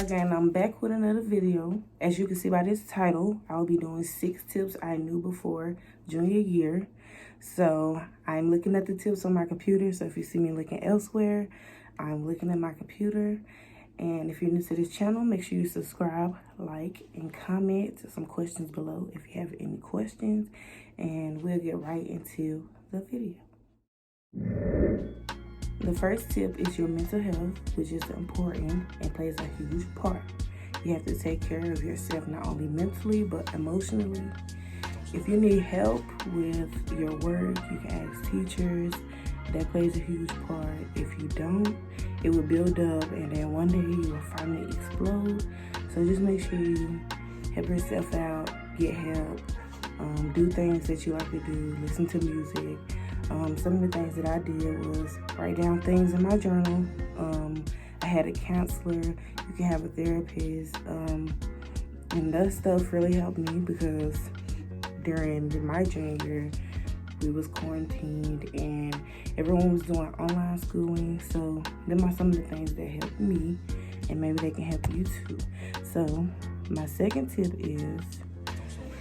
again, I'm back with another video. As you can see by this title, I'll be doing 6 tips I knew before junior year. So I'm looking at the tips on my computer. So if you see me looking elsewhere, I'm looking at my computer. And if you're new to this channel, make sure you subscribe, like, and comment some questions below if you have any questions. And we'll get right into the video. The first tip is your mental health, which is important and plays a huge part. You have to take care of yourself not only mentally, but emotionally. If you need help with your work, you can ask teachers. That plays a huge part. If you don't, it will build up and then one day you will finally explode. So just make sure you help yourself out, get help, do things that you like to do, listen to music. Some of the things that I did was write down things in my journal. I had a counselor, you can have a therapist, and that stuff really helped me because during my junior year, we was quarantined and everyone was doing online schooling. So them are some of the things that helped me, and maybe they can help you too. So my second tip is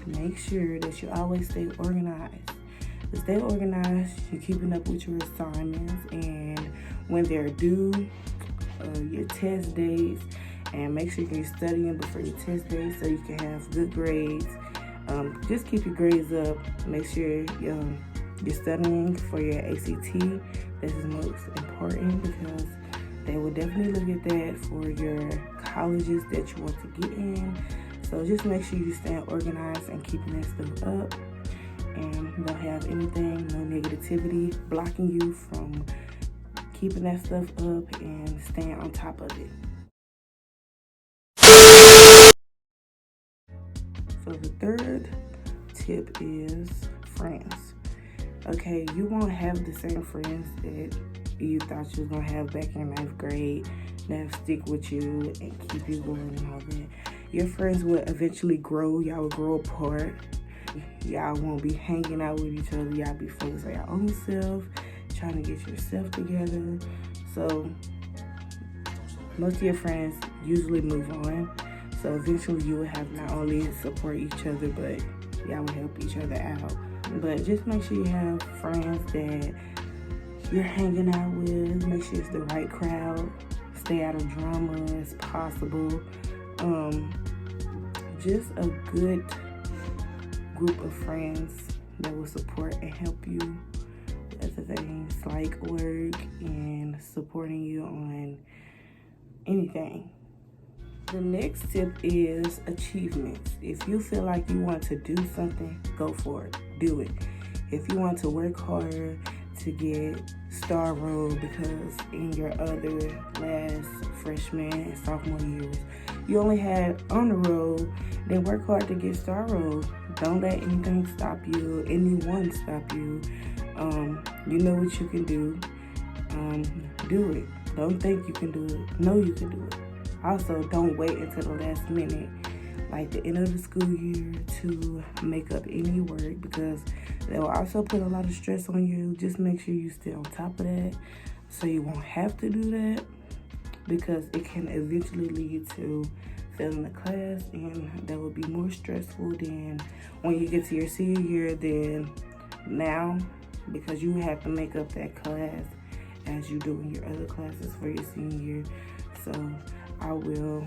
make sure that you always stay organized. To stay organized, you're keeping up with your assignments and when they're due, your test dates, and make sure you're studying before your test dates so you can have good grades. Just keep your grades up. Make sure you're studying for your ACT. This is most important because they will definitely look at that for your colleges that you want to get in. So just make sure you're staying organized and keeping that stuff up. And don't have anything, no negativity blocking you from keeping that stuff up and staying on top of it. So the third tip is friends. Okay, you won't have the same friends that you thought you was gonna have back in 9th grade that stick with you and keep you going and all that. Your friends will eventually grow, y'all will grow apart. Y'all won't be hanging out with each other. Y'all be focused on your own self, trying to get yourself together. So most of your friends usually move on. So eventually you will have not only support each other, but y'all will help each other out. But just make sure you have friends that you're hanging out with. Make sure it's the right crowd. Stay out of drama as possible. Just a good group of friends that will support and help you with other things like work and supporting you on anything. The next tip is achievements. If you feel like you want to do something, go for it. Do it. If you want to work harder to get star roll because in your other last freshman and sophomore years, you only had honor roll, then work hard to get star roll. Don't let anything stop you, anyone stop you. You know what you can do. Do it. Don't think you can do it. Know you can do it. Also, don't wait until the last minute, like the end of the school year, to make up any work because they will also put a lot of stress on you. Just make sure you stay on top of that so you won't have to do that because it can eventually lead to failing the class, and that will be more stressful than when you get to your senior year than now because you have to make up that class as you do in your other classes for your senior year. So I will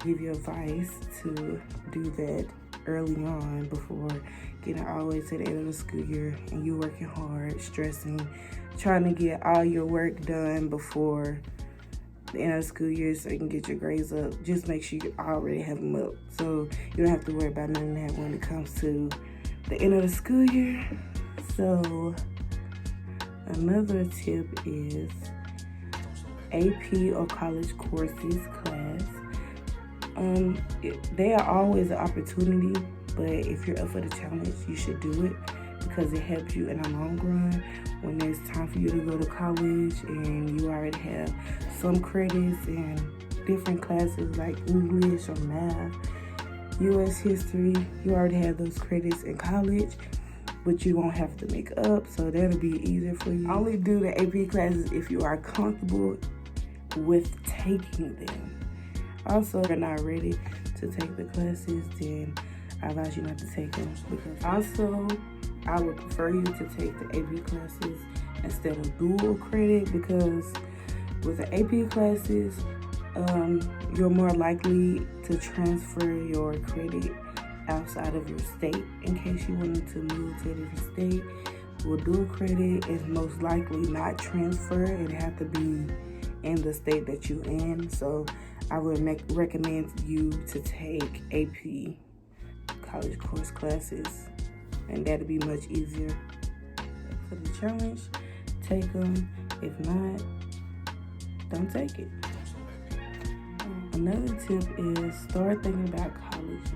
give you advice to do that early on before getting all the way to the end of the school year and you working hard, stressing, trying to get all your work done before the end of the school year so you can get your grades up. Just make sure you already have them up so you don't have to worry about none of that when it comes to the end of the school year. So another tip is AP or college courses class. They are always an opportunity, but if you're up for the challenge, you should do it because it helps you in the long run when it's time for you to go to college and you already have some credits in different classes like English or math, US history. You already have those credits in college, but you won't have to make up, so that'll be easier for you. Only do the AP classes if you are comfortable with taking them. Also, if you're not ready to take the classes, then I advise you not to take them. Because also, I would prefer you to take the AP classes instead of dual credit, because with the AP classes, you're more likely to transfer your credit outside of your state in case you wanted to move to a different state. With dual credit, is most likely not transfer. It have to be in the state that you in. So I would recommend you to take AP college course classes, and that'll be much easier. For the challenge, take them. If not, don't take it. Another tip is start thinking about colleges.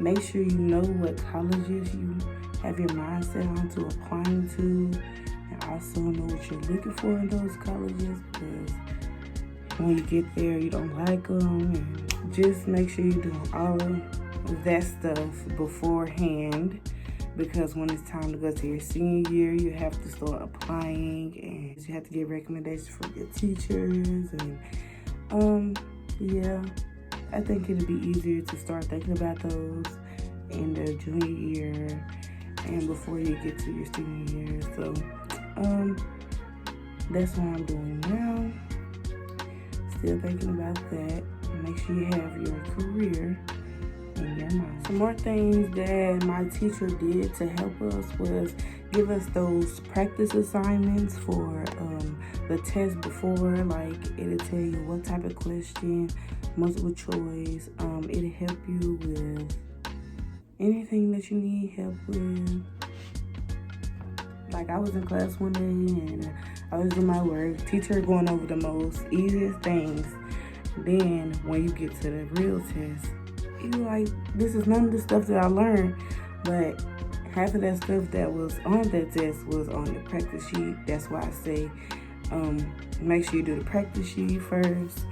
Make sure you know what colleges you have your mindset on to applying to, and also know what you're looking for in those colleges, because when you get there you don't like them. And just make sure you're doing all of that stuff beforehand, because when it's time to go to your senior year, you have to start applying and you have to get recommendations from your teachers. And yeah, I think it'll be easier to start thinking about those in the junior year and before you get to your senior year. So that's what I'm doing now. Still thinking about that. Make sure you have your career in your mind. Some more things that my teacher did to help us was give us those practice assignments for the test before. Like, it'll tell you what type of question, multiple choice. It'll help you with anything that you need help with. Like, I was in class one day and I was doing my work, teacher going over the most easiest things. Then when you get to the real test, you like, this is none of the stuff that I learned, but half of that stuff that was on that test was on the practice sheet. That's why I say make sure you do the practice sheet first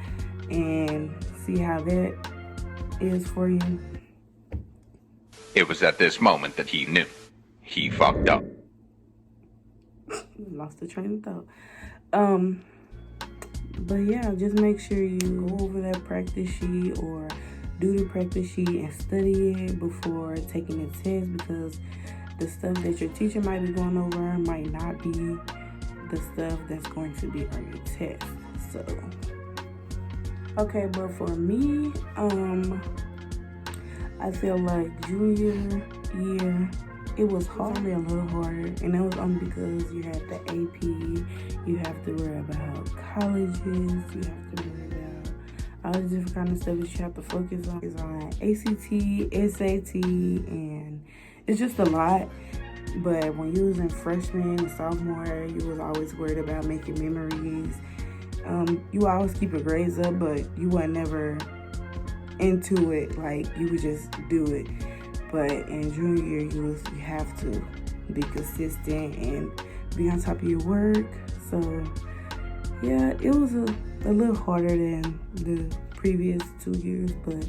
and see how that is for you. It was at this moment that he knew he fucked up. Lost the train of thought. But yeah, just make sure you go over that practice sheet or do the practice sheet and study it before taking the test, because the stuff that your teacher might be going over might not be the stuff that's going to be on your test. So, okay, but for me, I feel like junior year, it was hard, a little harder, and that was only because you had the AP, you have to worry about colleges, you have to worry about all the different kind of stuff that you have to focus on. It's on ACT, SAT, and it's just a lot. But when you was in freshman and sophomore, you was always worried about making memories. You always keep your grades up, but you were never into it. Like, you would just do it. But in junior year, you have to be consistent and be on top of your work. So yeah, it was a little harder than the previous 2 years, but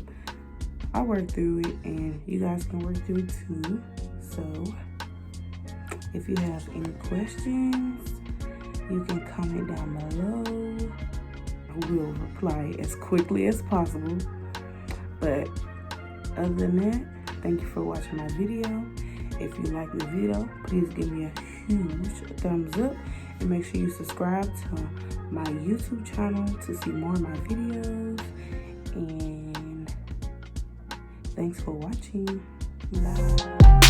I worked through it, and you guys can work through it too. So if you have any questions, you can comment down below. I will reply as quickly as possible. But other than that, thank you for watching my video. If you like the video, please give me a huge thumbs up, and make sure you subscribe to my YouTube channel to see more of my videos. And thanks for watching. Bye.